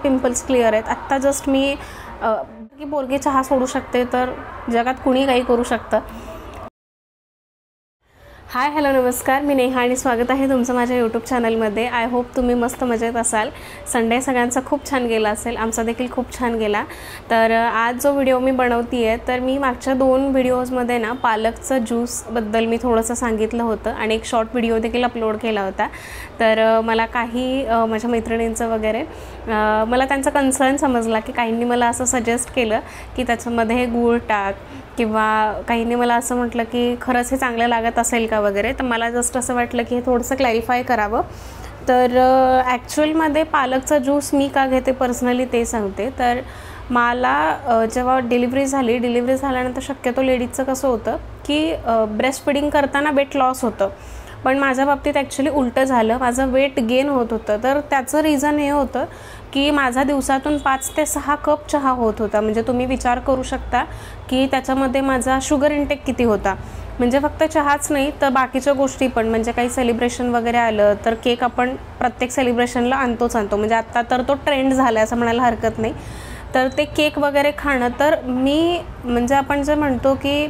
Pimples clear आहेत. आत्ता just मी की पोरगी चहा सोडू शकते तर जगात कुणी काही करू शकतं. हाय हॅलो नमस्कार, मी नेहा आणि स्वागत आहे तुमचं माझ्या यूट्यूब चॅनलमध्ये. आय होप तुम्ही मस्त मजेत असाल. संडे सगळ्यांचा खूप छान गेला असेल, आमचा देखील खूप छान गेला. तर आज जो व्हिडिओ मी बनवती आहे तर मी मागच्या 2 व्हिडिओजमध्ये ना पालकचं ज्यूसबद्दल मी थोडंसं सांगितलं होतं आणि एक शॉर्ट व्हिडिओ देखील अपलोड केला होता. तर मला काही माझ्या मैत्रिणींचं वगैरे मला त्यांचा कन्सर्न समजला की काहींनी मला असं सजेस्ट केलं की त्याच्यामध्ये गूळ टाक, किंवा काहींनी मला असं म्हटलं की खरंच हे चांगलं लागत असेल का वगैरे. तर मला जस्ट असं वाटलं की हे थोडंसं क्लॅरिफाय करावं. तर ॲक्च्युअलमध्ये पालकचा ज्यूस मी का घेते पर्सनली ते सांगते. तर मला जेव्हा डिलिव्हरी झाल्यानंतर शक्यतो लेडीजचं कसं होतं की ब्रेस्ट फीडिंग करताना वेट लॉस होतं, पण माझ्या बाबतीत ॲक्च्युली उलटं झालं. माझं वेट गेन होत होतं. तर त्याचं रिझन हे होतं की माझा दिवसातून 5 ते 6 कप चहा होत होता. म्हणजे तुम्ही विचार करू शकता की त्याच्यामध्ये माझा शुगर इंटेक किती होता. म्हणजे फक्त चहाच नाही तर बाकीच्या गोष्टी पण, म्हणजे काही सेलिब्रेशन वगैरे आलं तर केक आपण प्रत्येक सेलिब्रेशनला आणतो. म्हणजे आत्ता तर तो ट्रेंड झाला असं म्हणायला हरकत नाही. तर ते केक वगैरे खाणं, तर मी म्हणजे आपण जे म्हणतो की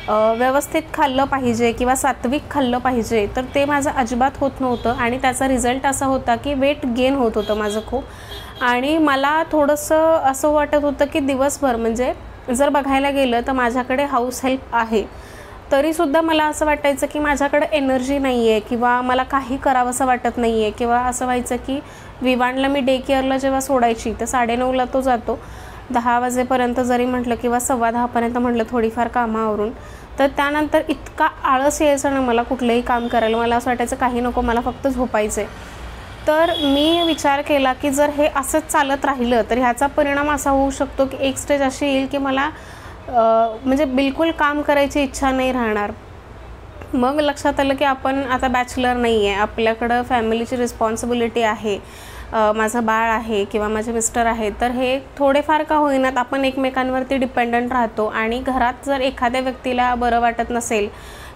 व्यवस्थित खाल्लं पाहिजे किंवा सात्विक खाल्लं पाहिजे, तर ते माझं अजिबात होत नव्हतं. आणि त्याचा रिझल्ट असा होता की वेट गेन होत होतं माझं खूप. आणि मला थोडंसं असं वाटत होतं की दिवसभर, म्हणजे जर बघायला गेलं तर माझ्याकडे हाऊस हेल्प आहे, तरीसुद्धा मला असं वाटायचं की माझ्याकडे एनर्जी नाही आहे किंवा मला काही करावंसं वाटत नाही आहे. किंवा असं व्हायचं की विवानला मी डे केअरला जेव्हा सोडायची तर 9:30ला तो जातो. 10 वाजेपर्यंत जरी म्हटलं किंवा 10:15पर्यंत म्हटलं थोडीफार कामावरून, तर त्यानंतर इतका आळस यायचा ना मला कुठलंही काम करायला. मला असं वाटायचं काही नको, मला फक्त झोपायचं आहे. तर मी विचार केला की जर हे असंच चालत राहिलं तर ह्याचा परिणाम असा होऊ शकतो की एक स्टेज अशी येईल की मला म्हणजे बिलकुल काम करायची इच्छा नाही राहणार. मग लक्षात आलं की आपण आता बॅचलर नाही आहे, आपल्याकडं फॅमिलीची रिस्पॉन्सिबिलिटी आहे, माझं बाळ आहे किंवा माझे मिस्टर आहे. तर हे थोडेफार का होईनात आपण एकमेकांवरती डिपेंडंट राहतो. आणि घरात जर एखाद्या व्यक्तीला बरं वाटत नसेल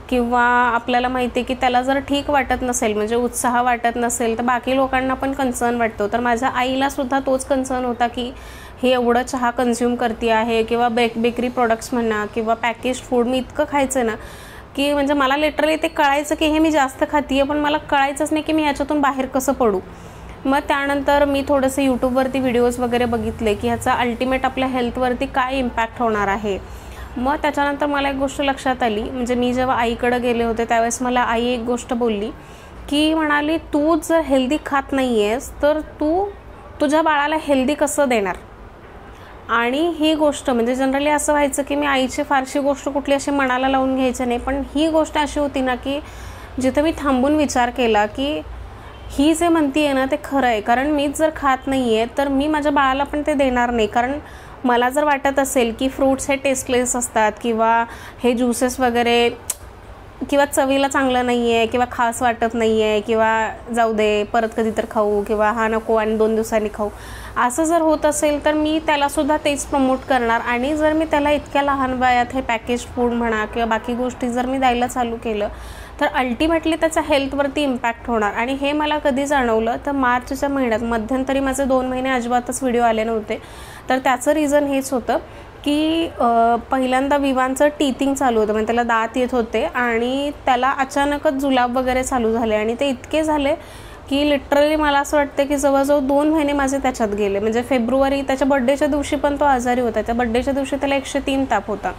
किंवा आपल्याला माहिती आहे की त्याला जर ठीक वाटत नसेल, म्हणजे उत्साह वाटत नसेल, तर बाकी लोकांना पण कन्सर्न वाटतो. तर माझ्या आईलासुद्धा तोच कन्सर्न होता की हे एवढं चहा कन्झ्युम करते आहे किंवा बेकरी प्रोडक्ट्स म्हणा किंवा पॅकेज फूड मी इतकं खायचं ना की म्हणजे मला लिटरली ते कळायचं की हे मी जास्त खाते आहे, पण मला कळायचंच नाही की मी याच्यातून बाहेर कसं पडू. मग त्यानंतर मी थोडंसं यूट्यूबवरती व्हिडिओज वगैरे बघितले की ह्याचा अल्टिमेट आपल्या हेल्थवरती काय इम्पॅक्ट होणार आहे. मग त्याच्यानंतर मला एक गोष्ट लक्षात आली, म्हणजे मी जेव्हा आईकडे गेले होते त्यावेळेस मला आई एक गोष्ट बोलली की म्हणाली, तू जर हेल्दी खात नाही आहेस तर तू तुझ्या बाळाला हेल्दी कसं देणार. आणि ही गोष्ट म्हणजे जनरली असं व्हायचं की मी आईची फारशी गोष्ट कुठली अशी मनाला लावून घ्यायची नाही, पण ही गोष्ट अशी होती ना की जिथे मी थांबून विचार केला की ही जे म्हणती आहे ना ते खरं आहे. कारण मीच जर खात नाही आहे तर मी माझ्या बाळाला पण ते देणार नाही. कारण मला जर वाटत असेल की फ्रूट्स हे टेस्टलेस असतात किंवा हे ज्यूसेस वगैरे किंवा चवीला चांगलं नाही आहे किंवा खास वाटत नाही आहे किंवा जाऊ दे परत कधी तर खाऊ किंवा हा नको आणि 2 दिवसांनी खाऊ, असं जर होत असेल तर मी त्यालासुद्धा तेच प्रमोट करणार. आणि जर मी त्याला इतक्या लहान वयात हे पॅकेज फूड म्हणा किंवा बाकी गोष्टी जर मी द्यायला चालू केलं तर अल्टिमेटली त्याचा हेल्थवरती इम्पॅक्ट होणार. आणि हे मला कधी जाणवलं तर मार्चच्या महिन्यात. मध्यंतरी माझे 2 महिने अजिबातच व्हिडिओ आले नव्हते. तर त्याचं रिझन हेच होतं की पहिल्यांदा विवानचं टीथिंग चालू होतं, म्हणजे त्याला दात येत होते आणि त्याला अचानकच जुलाब वगैरे चालू झाले. आणि ते इतके झाले की लिटरली मला असं वाटतं की जवळजवळ 2 महिने माझे त्याच्यात गेले. म्हणजे फेब्रुवारी त्याच्या बड्डेच्या दिवशी पण तो आजारी होता. त्या बड्डेच्या दिवशी त्याला 103 ताप होता.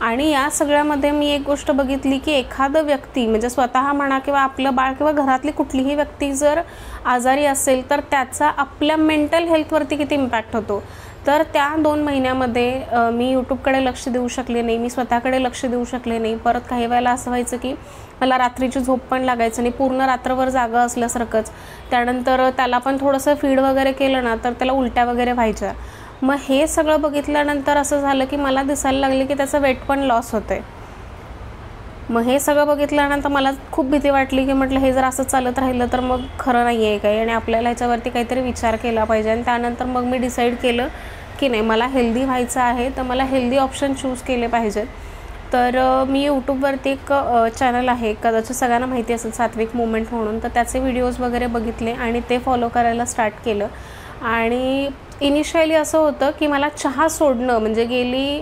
आणि या सगळ्यामध्ये मी एक गोष्ट बघितली की एखादं व्यक्ती म्हणजे स्वतः म्हणा किंवा आपलं बाळ किंवा घरातली कुठलीही व्यक्ती जर आजारी असेल तर त्याचा आपल्या मेंटल हेल्थवरती किती इम्पॅक्ट होतो. तर त्या 2 महिन्यामध्ये मी यूट्यूबकडे लक्ष देऊ शकले नाही, मी स्वतःकडे लक्ष देऊ शकले नाही. परत काही वेळेला असं व्हायचं की मला रात्रीची झोप पण लागायचं नाही, पूर्ण रात्रभर जागा असल्यासारखंच. त्यानंतर त्याला पण थोडंसं फीड वगैरे केलं ना तर त्याला उलट्या वगैरे व्हायच्या. मग हे सगळं बघितल्यानंतर असं झालं की मला दिसायला लागले की त्याचं वेट पण लॉस होतं आहे. मग हे सगळं बघितल्यानंतर मला खूप भीती वाटली की म्हटलं हे जर असं चालत राहिलं तर मग खरं नाही आहे काही आणि आपल्याला ह्याच्यावरती काहीतरी विचार केला पाहिजे. आणि त्यानंतर मग मी डिसाईड केलं की नाही, मला हेल्दी व्हायचं आहे तर मला हेल्दी ऑप्शन चूज केले पाहिजेत. तर मी यूट्यूबवरती एक चॅनल आहे, कदाचित सगळ्यांना माहिती असेल, सात्विक मुवमेंट म्हणून. तर त्याचे व्हिडिओज वगैरे बघितले आणि ते फॉलो करायला स्टार्ट केलं. आणि इनिशियली असं होतं की मला चहा सोडणं म्हणजे गेली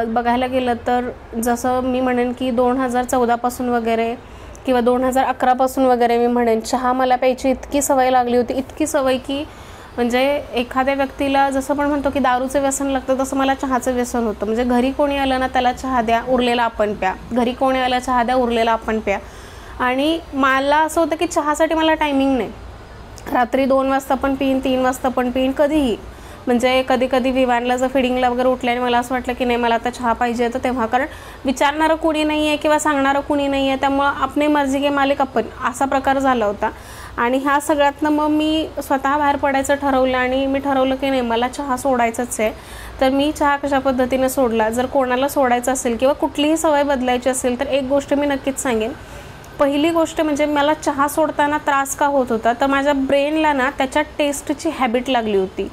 बघायला गेलं तर जसं मी म्हणेन की 2014पासून वगैरे किंवा 2011पासून वगैरे मी म्हणेन चहा मला प्यायची इतकी सवय लागली होती, इतकी सवय की म्हणजे एखाद्या व्यक्तीला जसं पण म्हणतो की दारूचं व्यसन लागतं तसं मला चहाचं व्यसन होतं. म्हणजे घरी कोणी आलं ना त्याला चहा द्या, उरलेला आपण प्या, घरी कोणी आलं चहा द्या, उरलेला आपण प्या. आणि मला असं होतं की चहासाठी मला टायमिंग नाही, रात्री 2 वाजता पण पिईन, 3 वाजता पण पिईन, कधीही. म्हणजे कधी कधी विवानला जर फिडिंगला वगैरे उठल्याने मला असं वाटलं की नाही मला आता चहा पाहिजे तर तेव्हा, कारण विचारणारं कुणी नाही आहे किंवा सांगणारं कुणी नाही आहे, त्यामुळं आपली मर्जी के मालिक आपण असा प्रकार झाला होता. आणि ह्या सगळ्यातनं मग मी स्वतः बाहेर पडायचं ठरवलं आणि मी ठरवलं की नाही मला चहा सोडायचंच आहे. तर मी चहा कशा पद्धतीने सोडला, जर कोणाला सोडायचं असेल किंवा कुठलीही सवय बदलायची असेल तर एक गोष्ट मी नक्कीच सांगेन. पहिली गोष्ट म्हणजे मला चहा सोडताना त्रास का होत होता, तर माझ्या ब्रेनला ना त्याच्या टेस्टची हॅबिट लागली होती.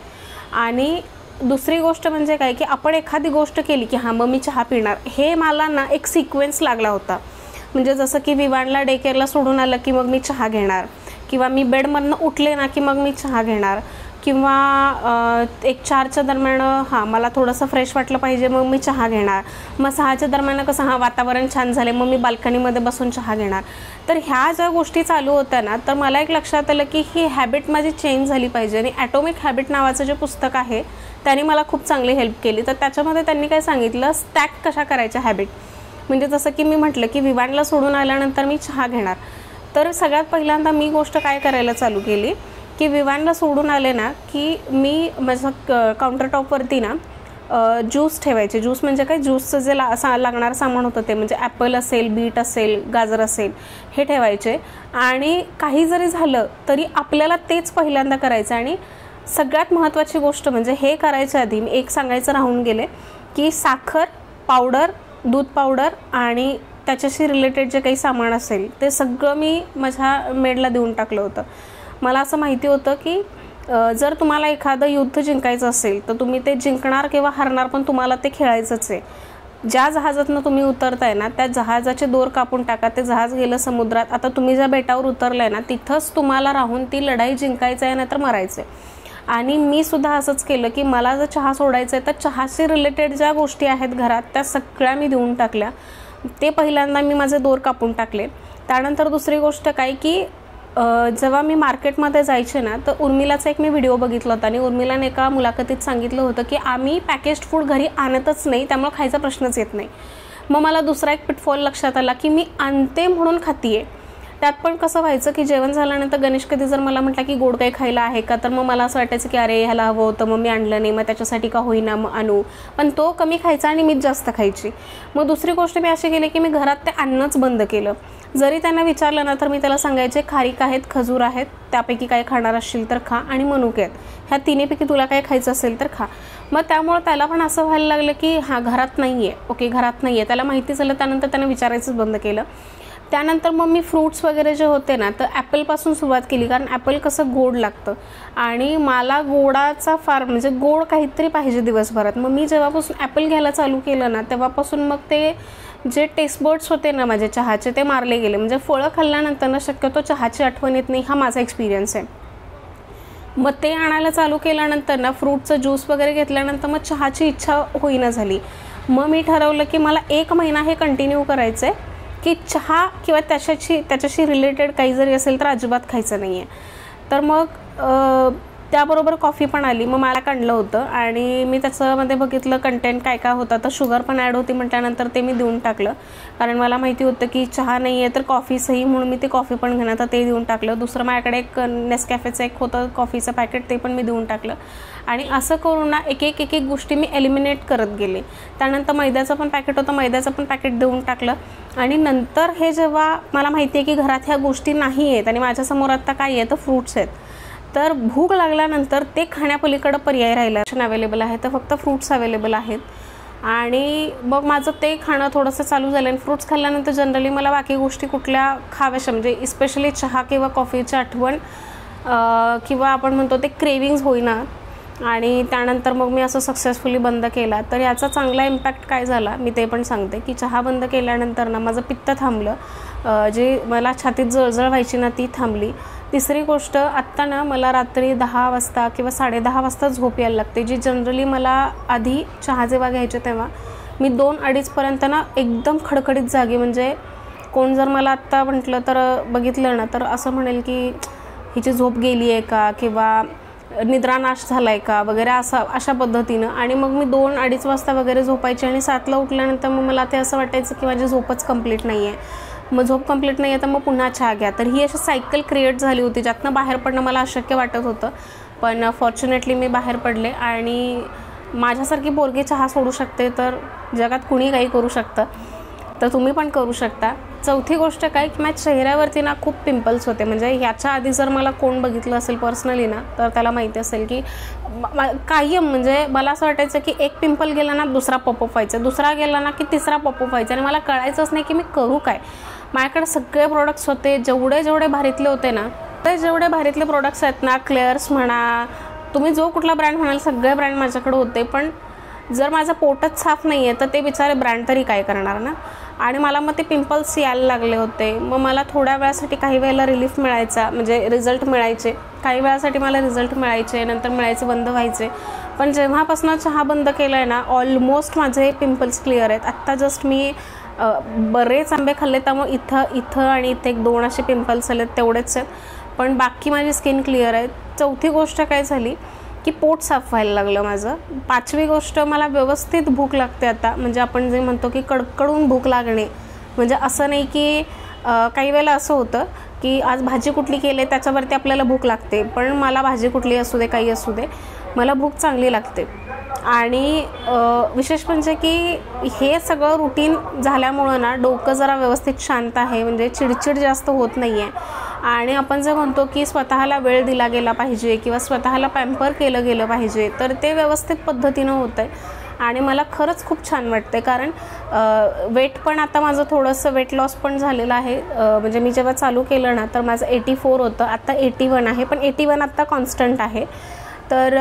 आणि दुसरी गोष्ट म्हणजे काय की आपण एखादी गोष्ट केली की हां मग मी चहा पिणार, हे मला ना एक सिक्वेन्स लागला होता. म्हणजे जसं की विवानला डे केअरला सोडून आलं की मग मी चहा घेणार, किंवा मी बेडमधनं उठले ना की मग मी चहा घेणार, किंवा 1-4च्या दरम्यान हां मला थोडंसं फ्रेश वाटलं पाहिजे मग मी चहा घेणार, मग 6च्या दरम्यान कसं हां वातावरण छान झाले मग मी बाल्कनीमध्ये बसून चहा घेणार. तर ह्या ज्या गोष्टी चालू होत्या ना तर मला एक लक्षात आलं की ही हॅबिट माझी चेंज झाली पाहिजे. आणि ॲटॉमिक हॅबिट नावाचं जे पुस्तक आहे त्याने मला खूप चांगली हेल्प केली. तर त्याच्यामध्ये त्यांनी काय सांगितलं, स्टॅक कशा करायच्या हॅबिट. म्हणजे जसं की मी म्हटलं की विवानला सोडून आल्यानंतर मी चहा घेणार, तर सगळ्यात पहिल्यांदा मी गोष्ट काय करायला चालू केली की विवानला सोडून आले ना की मी माझं काउंटरटॉपवरती ना ज्यूस ठेवायचे. ज्यूस म्हणजे काय, ज्यूसचं जे लागणारं सामान होतं ते म्हणजे ॲपल असेल, बीट असेल, गाजर असेल, हे ठेवायचे. आणि काही जरी झालं तरी आपल्याला तेच पहिल्यांदा करायचं. आणि सगळ्यात महत्त्वाची गोष्ट म्हणजे हे करायच्या आधी मी एक सांगायचं राहून गेले की साखर पावडर, दूध पावडर आणि त्याच्याशी रिलेटेड जे काही सामान असेल ते सगळं मी माझ्या मेडला देऊन टाकलं होतं. मला असं माहिती होतं की जर तुम्हाला एखादं युद्ध जिंकायचं असेल तर तुम्ही ते जिंकणार किंवा हरणार, पण तुम्हाला ते खेळायचंच आहे. ज्या जहाजातनं तुम्ही उतरताय ना त्या जहाजाचे दोर कापून टाका, ते जहाज गेलं समुद्रात. आता तुम्ही ज्या बेटावर उतरलाय ना तिथंच तुम्हाला राहून ती लढाई जिंकायचं आहे नाहीतर मरायचं आहे. आणि मी सुद्धा असंच केलं की मला जर चहा सोडायचं आहे तर चहाशी रिलेटेड ज्या गोष्टी आहेत घरात त्या सगळ्या मी देऊन टाकल्या. ते पहिल्यांदा मी माझे दोर कापून टाकले. त्यानंतर दुसरी गोष्ट काय की जेव्हा मी मार्केटमध्ये जायचे ना तर उर्मिलाचा एक मी व्हिडिओ बघितला होता आणि उर्मिलाने एका मुलाखतीत सांगितलं होतं की आम्ही पॅकेज्ड फूड घरी आणतच नाही, त्यामुळे खायचा प्रश्नच येत नाही. मग मला दुसरा एक पिटफॉल लक्षात आला की मी आणते म्हणून खातीये. त्यात पण कसं व्हायचं की जेवण झाल्यानंतर गणेश कधी जर मला म्हटला की गोड काही खायला आहे का, तर मग मला असं वाटायचं की अरे ह्याला हवं होतं मग मी आणलं नाही, मग त्याच्यासाठी का होईना मग आणू. पण तो कमी खायचा आणि मीच जास्त खायची. मग दुसरी गोष्ट मी अशी केली की मी घरात ते आणणंच बंद केलं. जरी त्यांना विचारलं ना तर मी त्याला सांगायचे खारीक आहेत, खजूर आहेत, त्यापैकी काय खाणार असशील तर खा, आणि मनुके आहेत, ह्या तिन्हीपैकी तुला काय खायचं असेल तर खा. मग त्यामुळं त्याला पण असं व्हायला लागलं की हां घरात नाही आहे, ओके घरात नाही आहे, त्याला माहिती झालं. त्यानंतर त्यानं विचारायचंच बंद केलं. त्यानंतर मग मी फ्रूट्स वगैरे जे होते ना तर ॲपलपासून सुरुवात केली, कारण ॲपल कसं गोड लागतं आणि मला गोडाचा फार म्हणजे गोड काहीतरी पाहिजे दिवसभरात. मग मी जेव्हापासून ॲपल घ्यायला चालू केलं ना तेव्हापासून मग ते जे टेस्ट बर्ड्स होते ना माझे चहाचे ते मारले गेले. म्हणजे फळं खाल्ल्यानंतर ना शक्यतो चहाची आठवण येत नाही, हा माझा एक्सपिरियन्स आहे. मग ते आणायला चालू केल्यानंतर ना फ्रूटचं ज्यूस वगैरे घेतल्यानंतर मग चहाची इच्छा होईना झाली. मग मी ठरवलं की मला 1 महिना हे कंटिन्यू करायचं आहे की चहा किंवा त्याच्याशी रिलेटेड काही जरी असेल तर अजिबात खायचं नाही आहे. तर मग त्याबरोबर कॉफी पण आली. मग मला काढलं होतं आणि मी त्याच्यामध्ये बघितलं कंटेंट काय काय होता, तर शुगर पण ॲड होती म्हटल्यानंतर ते मी देऊन टाकलं. कारण मला माहिती होतं की चहा नाही आहे तर कॉफी सही, म्हणून मी ते कॉफी पण घेणार तर ते देऊन टाकलं. दुसरं माझ्याकडे एक नेसकॅफेचं एक होतं कॉफीचं पॅकेट, ते पण मी देऊन टाकलं. आणि असं करून ना एक एक गोष्टी मी एलिमिनेट करत गेले. त्यानंतर मैद्याचं पण पॅकेट होतं, मैद्याचं पण पॅकेट देऊन टाकलं. आणि नंतर हे जेव्हा मला माहिती आहे की घरात ह्या गोष्टी नाही आहेत आणि माझ्यासमोर आत्ता काय आहे तर फ्रूट्स आहेत, तर भूक लागल्यानंतर ते खाण्यापलीकडं पर्याय राहिला अवेलेबल आहे तर फक्त फ्रूट्स अवेलेबल आहेत. आणि मग माझं ते खाणं थोडंसं चालू झालं. आणि फ्रूट्स खाल्ल्यानंतर जनरली मला बाकी गोष्टी कुठल्या खाव्याशा म्हणजे इस्पेशली चहा किंवा कॉफीची आठवण किंवा आपण म्हणतो ते क्रेविंग्ज होईना. आणि त्यानंतर मग मी असं सक्सेसफुली बंद केला. तर याचा चांगला इम्पॅक्ट काय झाला मी ते पण सांगते की चहा बंद केल्यानंतर ना माझं पित्त थांबलं, जे मला छातीत जळजळ व्हायची ना ती थांबली. तिसरी गोष्ट, आत्ता ना मला रात्री 10 वाजता किंवा 10:30 वाजता झोप यायला लागते, जी जनरली मला आधी चहा जेव्हा घ्यायचे तेव्हा मी 2-2:30पर्यंत ना एकदम खडखडीत जागी, म्हणजे कोण जर मला आत्ता म्हटलं तर बघितलं ना तर असं म्हणेल की हिची झोप गेली आहे का किंवा निद्रानाश झाला आहे का वगैरे, अशा पद्धतीनं. आणि मग मी 2-2:30 वाजता वगैरे झोपायचे आणि 7ला उठल्यानंतर मग मला ते असं वाटायचं की माझी झोपच कंप्लीट नाही आहे. मग झोप कंप्लीट नाही आहे तर मग पुन्हा चहा घ्या. तर ही अशी सायकल क्रिएट झाली होती, ज्यातनं बाहेर पडणं मला अशक्य वाटत होतं. पण फॉर्च्युनेटली मी बाहेर पडले आणि माझ्यासारखी पोरगी चहा सोडू शकते तर जगात कुणी काही करू शकतं, तर तुम्ही पण करू शकता. चौथी गोष्ट काय की माझ्या चेहऱ्यावरती ना खूप पिंपल्स होते. म्हणजे ह्याच्या आधी जर मला कोण बघितलं असेल पर्सनली ना तर त्याला माहिती असेल की कायम म्हणजे मला असं वाटायचं की एक पिंपल गेला ना दुसरा पॉपअप व्हायचा, दुसरा गेला ना की तिसरा पॉपअप व्हायचा आणि मला कळायचंच नाही की मी करू काय. माझ्याकडे सगळे प्रोडक्ट्स होते, जेवढे भारीतले होते ना, ते जेवढे भारीतले प्रोडक्ट्स आहेत ना, क्लेअर्स म्हणा, तुम्ही जो कुठला ब्रँड म्हणाल सगळे ब्रँड माझ्याकडे होते. पण जर माझं पोटच साफ नाही आहे तर ते बिचारे ब्रँड तरी काय करणार ना. आणि मला मग ते पिंपल्स यायला लागले होते. मग मला थोड्या वेळासाठी काही वेळेला रिलीफ मिळायचा, म्हणजे रिझल्ट मिळायचे, काही वेळासाठी मला रिझल्ट मिळायचे, नंतर मिळायचे बंद व्हायचे. पण जेव्हापासून चहा बंद केला आहे ना ऑलमोस्ट माझे पिंपल्स क्लिअर आहेत. आत्ता जस्ट मी बरेच आंबे खाल्ले त्यामुळे इथं आणि इथे 1-2 असे पिंपल्स आलेत, तेवढेच आहेत, पण बाकी माझी स्किन क्लिअर आहे. चौथी गोष्ट काय झाली की पोट साफ व्हायला लागलं माझं. 5वी गोष्ट, मला व्यवस्थित भूक लागते आता. म्हणजे आपण जे म्हणतो की कडकडून भूक लागणे, म्हणजे असं नाही की काही वेळेला असं होतं की आज भाजी कुठली केली त्याच्यावरती आपल्याला भूक लागते, पण मला भाजी कुठली असू दे काही असू दे मला भूक चांगली लागते. आणि विशेष म्हणजे की हे सगळं रुटीन झाल्यामुळं ना डोकं जरा व्यवस्थित शांत आहे, म्हणजे चिडचिड जास्त होत नाही आहे. आणि आपण जे म्हणतो की स्वतःला वेळ दिला गेला पाहिजे किंवा स्वतःला पॅम्पर केलं गेलं पाहिजे, तर ते व्यवस्थित पद्धतीनं होतं आहे आणि मला खरंच खूप छान वाटते. कारण वेट पण आता माझं थोडंसं वेट लॉस पण झालेलं आहे. म्हणजे मी जेव्हा चालू केलं ना तर माझं 84 होतं, आता 81 आहे, पण 81 आत्ता कॉन्स्टंट आहे. तर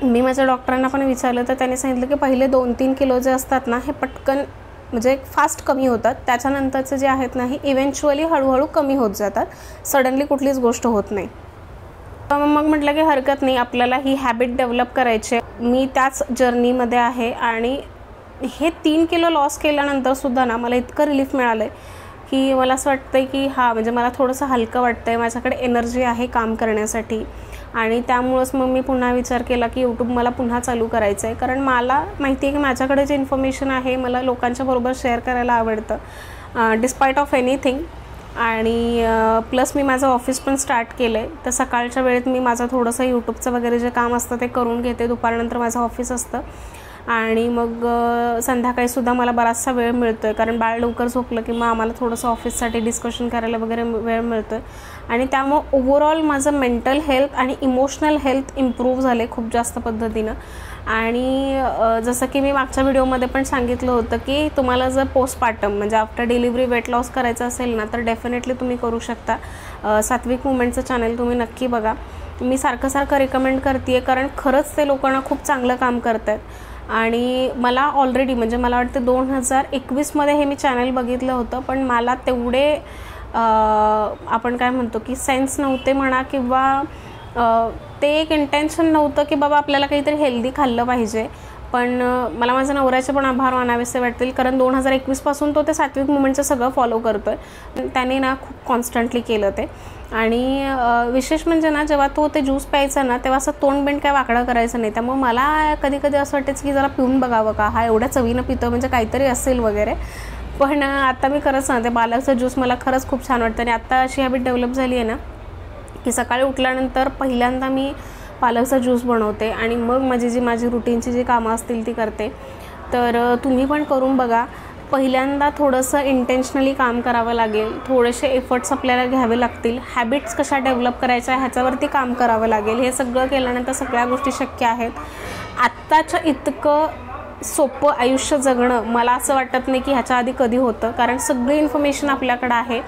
मी माझ्या डॉक्टरांना पण विचारलं तर त्यांनी सांगितलं की पहिले 2-3 किलो जे असतात ना हे पटकन म्हणजे फास्ट कमी होतात, त्याच्यानंतरचे जे आहेत ना हे इव्हेंच्युअली हळूहळू कमी होत जातात, सडनली कुठलीच गोष्ट होत नाही. मग म्हटलं की हरकत नाही, आपल्याला ही हॅबिट डेव्हलप करायची. मी त्याच जर्नीमध्ये आहे आणि हे 3 किलो लॉस केल्यानंतरसुद्धा ना मला इतकं रिलीफ मिळालं आहे की मला असं वाटतं आहे की म्हणजे मला थोडंसं हलकं वाटतं आहे, माझ्याकडे एनर्जी आहे काम करण्यासाठी. आणि त्यामुळंच मग मी पुन्हा विचार केला की यूट्यूब मला पुन्हा चालू करायचं आहे. कारण मला माहिती आहे की माझ्याकडे जे इन्फॉर्मेशन आहे मला लोकांच्या बरोबर शेअर करायला आवडतं, डिस्पाईट ऑफ एनिथिंग. आणि प्लस मी माझं ऑफिस पण स्टार्ट केलं आहे, तर सकाळच्या वेळेत मी माझं थोडंसं यूट्यूबचं वगैरे जे काम असतं ते करून घेते, दुपारनंतर माझं ऑफिस असतं आणि मग संध्याकाळीसुद्धा मला बराचसा वेळ मिळतो आहे. कारण बाळ लवकर झोपलं की मग आम्हाला थोडंसं ऑफिससाठी डिस्कशन करायला वगैरे वेळ मिळतो आहे. आणि त्यामुळं ओव्हरऑल माझं मेंटल हेल्थ आणि इमोशनल हेल्थ इम्प्रूव्ह झाले खूप जास्त पद्धतीनं. आणि जसं की मी मागच्या व्हिडिओमध्ये पण सांगितलं होतं की तुम्हाला जर पोस्टपार्टम म्हणजे आफ्टर डिलिव्हरी वेट लॉस करायचं असेल ना तर डेफिनेटली तुम्ही करू शकता. सात्विक मुवमेंटचं चॅनल तुम्ही नक्की बघा. मी सारखं रिकमेंड करते आहे कारण खरंच ते लोकांना खूप चांगलं काम करत आहेत. आणि मला ऑलरेडी म्हणजे मला वाटतं 2021मध्ये हे मी चॅनल बघितलं होतं, पण मला तेवढे आपण काय म्हणतो की सेन्स नव्हते म्हणा किंवा ते एक इंटेन्शन नव्हतं की बाबा आपल्याला काहीतरी हेल्दी खाल्लं पाहिजे. पण मला माझ्या नवऱ्याचे पण आभार मानावेसे वाटतील कारण 2021पासून तो ते सात्विक मुवमेंटचं सगळं फॉलो करतो आहे. त्याने ना खूप कॉन्स्टंटली केलं ते. आणि विशेष म्हणजे ना जेव्हा तो ते ज्यूस प्यायचा ना तेव्हा असं तोंडबिंड काय वाकडं करायचं नाही. त्यामुळे मला कधी कधी असं वाटायचं की जरा पिऊन बघावं का, हा एवढ्या चवीनं पितो म्हणजे काहीतरी असेल वगैरे. पण आता मी खरंच सांगते पालकचा ज्यूस मला खरंच खूप छान वाटतं. आणि आत्ता अशी हॅबिट डेव्हलप झाली आहे ना की सकाळी उठल्यानंतर पहिल्यांदा मी पालकचा ज्यूस बनवते आणि मग माझी रुटीनची जी कामं असतील ती करते. तर तुम्ही पण करून बघा. पहिल्यांदा थोडंसं इंटेन्शनली काम करावं लागेल, थोडेसे एफर्ट्स आपल्याला घ्यावे लागतील, हॅबिट्स कशा डेव्हलप करायच्या ह्याच्यावरती काम करावं लागेल. हे सगळं केल्यानंतर सगळ्या गोष्टी शक्य आहेत. आत्ताच्या इतकं सोपं आयुष्य जगणं मला असं वाटत नाही की ह्याच्या आधी कधी होतं, कारण सगळी इन्फॉर्मेशन आपल्याकडं आहे.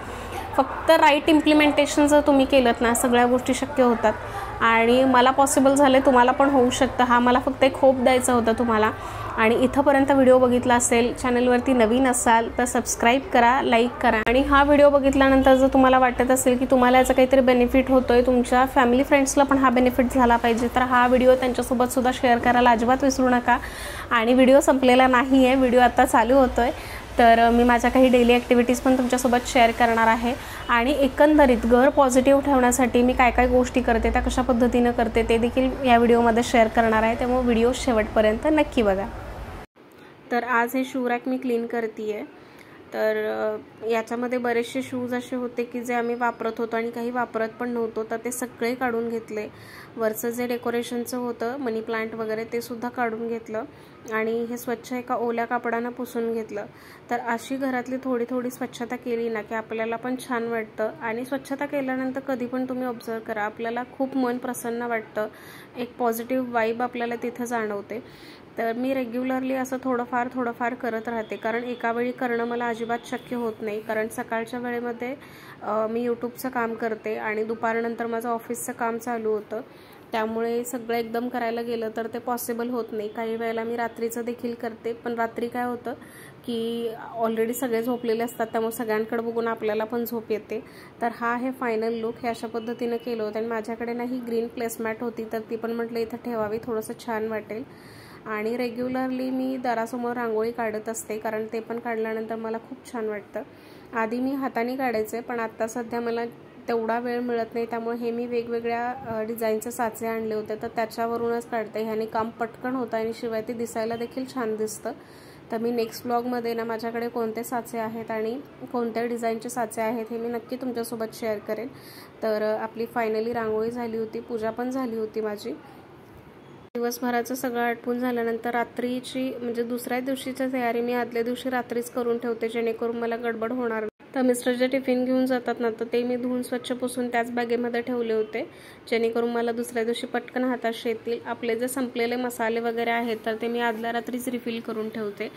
फक्त राईट इम्प्लिमेंटेशन जर तुम्ही केलं ना सगळ्या गोष्टी शक्य होतात. आणि मला पॉसिबल झाले, तुम्हाला पण होऊ शकतं. हा मला फक्त एक होप द्यायचा होता तुम्हाला. आणि इथंपर्यंत व्हिडिओ बघितला असेल, चॅनलवरती नवीन असाल तर सबस्क्राईब करा, लाईक करा. आणि हा व्हिडिओ बघितल्यानंतर जर तुम्हाला वाटत असेल की तुम्हाला याचा काहीतरी बेनिफिट होतोय, तुमच्या फॅमिली फ्रेंड्सला पण हा बेनिफिट झाला पाहिजे, तर हा व्हिडिओ त्यांच्यासोबत सुद्धा शेअर करायला अजिबात विसरू नका. आणि व्हिडिओ संपलेला नाही आहे, व्हिडिओ आता चालू होतोय. तर मी माझ्या काही डेली ॲक्टिव्हिटीज पण तुमच्यासोबत शेअर करणार आहे. आणि एकंदरीत घर पॉझिटिव्ह ठेवण्यासाठी मी काय काय गोष्टी करते, त्या कशा पद्धतीनं करते ते देखील या व्हिडिओमध्ये शेअर करणार आहे. त्यामुळे व्हिडिओ शेवटपर्यंत नक्की बघा. तर आज हे शू रॅक मी क्लीन करते आहे. तर याच्यामध्ये बरेचसे शूज असे होते की जे आम्ही वापरत होतो आणि काही वापरत पण नव्हतो, तर ते सगळे काढून घेतले. वरचं जे डेकोरेशनचं होतं मनी प्लांट वगैरे ते सुद्धा काढून घेतलं आणि हे स्वच्छ एका ओल्या कापडानं पुसून घेतलं. तर अशी घरातली थोडी थोडी स्वच्छता केली ना की आपल्याला पण छान वाटतं. आणि स्वच्छता केल्यानंतर कधी पण तुम्ही ऑब्झर्व करा, आपल्याला खूप मन प्रसन्न वाटतं, एक पॉझिटिव्ह वाईब आपल्याला तिथं जाणवते. तर मी रेग्युलरली असं थोडंफार करत राहते, कारण एका वेळी करणं मला अजिबात शक्य होत नाही. कारण सकाळच्या वेळेमध्ये मी यूट्यूबचं काम करते आणि दुपारनंतर माझं ऑफिसचं काम चालू होतं, त्यामुळे सगळं एकदम करायला गेलं तर ते पॉसिबल होत नाही. काही वेळेला मी रात्रीचं देखील करते, पण रात्री काय होतं की ऑलरेडी सगळे झोपलेले असतात, त्यामुळे सगळ्यांकडे बघून आपल्याला पण झोप येते. तर हा हे फायनल लुक हे अशा पद्धतीनं केलं होतं. आणि माझ्याकडे ना ही ग्रीन प्लेसमॅट होती, तर ती पण म्हटलं इथं ठेवावी, थोडंसं छान वाटेल. आणि रेग्युलरली मी दारासमोर रांगोळी काढत असते, कारण ते पण काढल्यानंतर मला खूप छान वाटतं. आधी मी हाताने काढायचे, पण आता सध्या मला तेवढा वेळ मिळत नाही, त्यामुळे हे मी वेगवेगळ्या डिझाईनचे साचे आणले होते, तर त्याच्यावरूनच काढते. ह्याने काम पटकन होतं आणि शिवाय ते दिसायला देखील छान दिसतं. तर मी नेक्स्ट ब्लॉगमध्ये ना माझ्याकडे कोणते साचे आहेत आणि कोणत्या डिझाईनचे साचे आहेत हे मी नक्की तुमच्यासोबत शेअर करेन. तर आपली फायनली रांगोळी झाली होती, पूजा पण झाली होती माझी. दिवसभराचं सगळं आटपून झाल्यानंतर रात्रीची म्हणजे दुसऱ्या दिवशीची तयारी मी आदल्या दिवशी रात्रीच करून ठेवते, जेणेकरून मला गडबड होणार नाही. तर मिस्टर जे टिफिन घेऊन जातात ना, तर ते मी धुवून स्वच्छ पुसून त्याच बॅगेमध्ये ठेवले होते, जेणेकरून मला दुसऱ्या दिवशी पटकन हाताशी येतील. आपले जे संपलेले मसाले वगैरे आहेत तर ते मी आदल्या रात्रीच रिफिल करून ठेवते.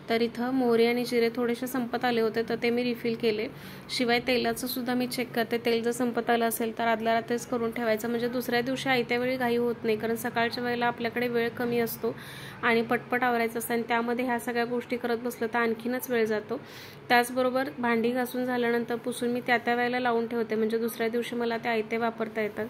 तर इथं मोहरी आणि जिरे थोडेसे संपत आले होते, तर ते मी रिफिल केले. शिवाय तेलाचं सुद्धा मी चेक करते, तेल जर संपत आलं असेल तर आदल्या रात्रीच करून ठेवायचं, म्हणजे दुसऱ्या दिवशी आयत्या वेळी घाई होत नाही. कारण सकाळच्या वेळेला आपल्याकडे वेळ कमी असतो आणि पटपट आवरायचं असतं, आणि त्यामध्ये ह्या सगळ्या गोष्टी करत बसलं तर आणखीनच वेळ जातो. त्याचबरोबर भांडी घासून झाल्यानंतर पुसून मी त्या वेळेला लावून ठेवते, म्हणजे दुसऱ्या दिवशी मला ते आयते वापरता येतात.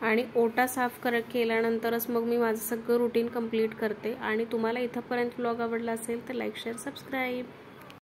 आणि ओटा साफ केल्यानंतरच मग मी माझं सगळं रुटीन कंप्लीट करते. आणि तुम्हाला इथंपर्यंत व्लॉग आवडला असेल तर लाईक, शेअर, सबस्क्राईब.